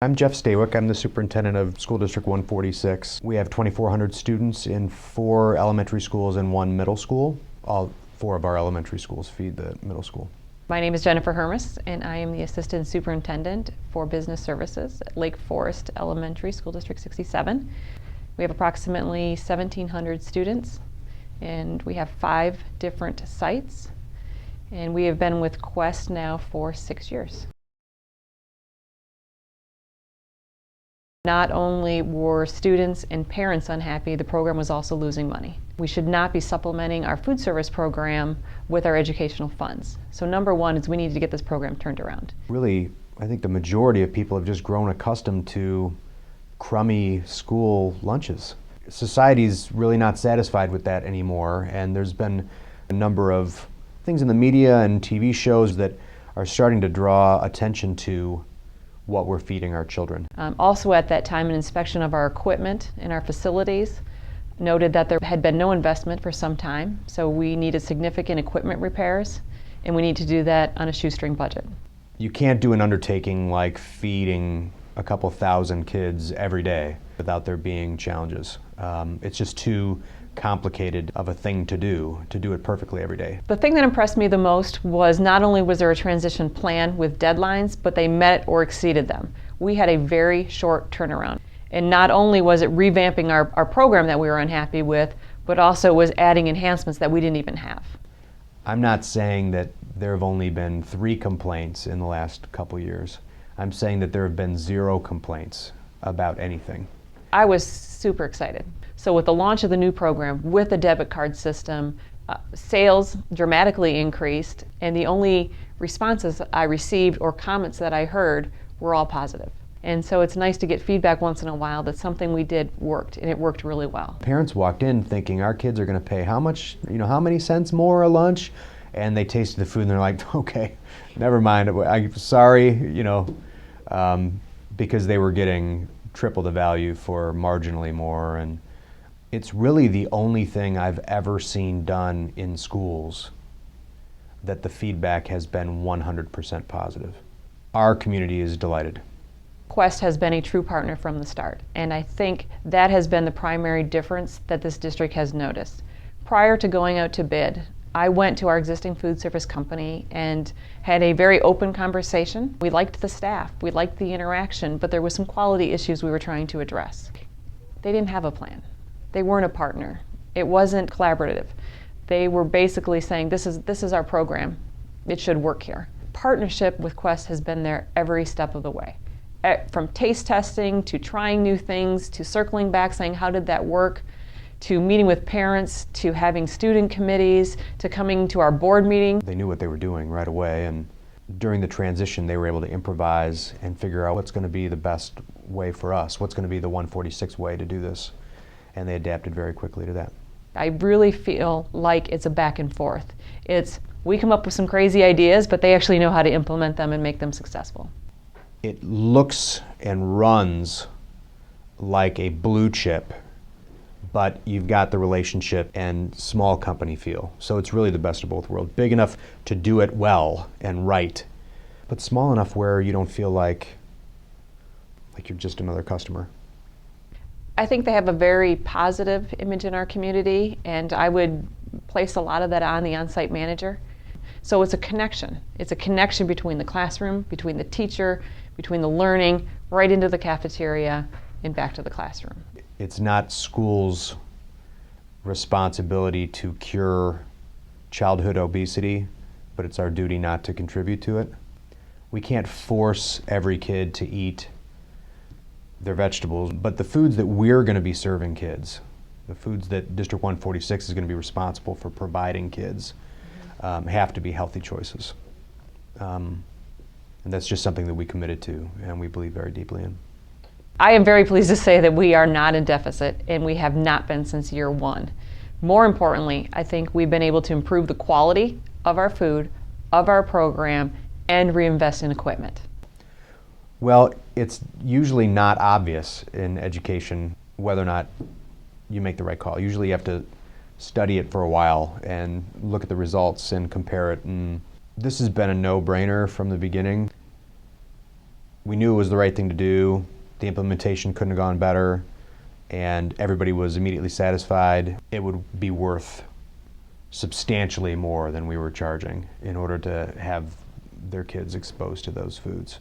I'm Jeff Stawick. I'm the superintendent of School District 146. We have 2,400 students in 4 elementary schools and 1 middle school. All 4 of our elementary schools feed the middle school. My name is Jennifer Hermes, and I am the Assistant Superintendent for Business Services at Lake Forest Elementary, School District 67. We have approximately 1,700 students, and we have 5 different sites, and we have been with Quest now for 6 years. Not only were students and parents unhappy, the program was also losing money. We should not be supplementing our food service program with our educational funds. So number one is we need to get this program turned around. Really, I think the majority of people have just grown accustomed to crummy school lunches. Society's really not satisfied with that anymore, and there's been a number of things in the media and TV shows that are starting to draw attention to what we're feeding our children. Also at that time, an inspection of our equipment in our facilities noted that there had been no investment for some time, so we needed significant equipment repairs, and we need to do that on a shoestring budget. You can't do an undertaking like feeding a couple thousand kids every day without there being challenges. It's just too complicated of a thing to do it perfectly every day. The thing that impressed me the most was not only was there a transition plan with deadlines, but they met or exceeded them. We had a very short turnaround. And not only was it revamping our program that we were unhappy with, but also was adding enhancements that we didn't even have. I'm not saying that there have only been 3 complaints in the last couple years. I'm saying that there have been 0 complaints about anything. I was super excited. So with the launch of the new program, with the debit card system, sales dramatically increased, and the only responses I received or comments that I heard were all positive. And so it's nice to get feedback once in a while that something we did worked, and it worked really well. Parents walked in thinking our kids are going to pay how much, how many cents more a lunch? And they tasted the food and they're like, okay, never mind, I'm sorry, because they were getting triple the value for marginally more. And it's really the only thing I've ever seen done in schools that the feedback has been 100% positive. Our community is delighted. Quest has been a true partner from the start, and I think that has been the primary difference that this district has noticed. Prior to going out to bid, I went to our existing food service company and had a very open conversation. We liked the staff, we liked the interaction, but there was some quality issues we were trying to address. They didn't have a plan. They weren't a partner. It wasn't collaborative. They were basically saying, this is our program. It should work here. Partnership with Quest has been there every step of the way. From taste testing, to trying new things, to circling back saying, how did that work? To meeting with parents, to having student committees, to coming to our board meeting. They knew what they were doing right away, and during the transition they were able to improvise and figure out what's going to be the best way for us, what's going to be the 146 way to do this, and they adapted very quickly to that. I really feel like it's a back and forth. We come up with some crazy ideas, but they actually know how to implement them and make them successful. It looks and runs like a blue chip, but you've got the relationship and small company feel. So it's really the best of both worlds. Big enough to do it well and right, but small enough where you don't feel like you're just another customer. I think they have a very positive image in our community, and I would place a lot of that on the on-site manager. So it's a connection. It's a connection between the classroom, between the teacher, between the learning, right into the cafeteria and back to the classroom. It's not schools' responsibility to cure childhood obesity, but it's our duty not to contribute to it. We can't force every kid to eat their vegetables, but the foods that we're going to be serving kids, the foods that District 146 is going to be responsible for providing kids, have to be healthy choices. And that's just something that we committed to and we believe very deeply in. I am very pleased to say that we are not in deficit, and we have not been since year 1. More importantly, I think we've been able to improve the quality of our food, of our program, and reinvest in equipment. Well, it's usually not obvious in education whether or not you make the right call. Usually you have to study it for a while and look at the results and compare it. And this has been a no-brainer from the beginning. We knew it was the right thing to do. The implementation couldn't have gone better, and everybody was immediately satisfied. It would be worth substantially more than we were charging in order to have their kids exposed to those foods.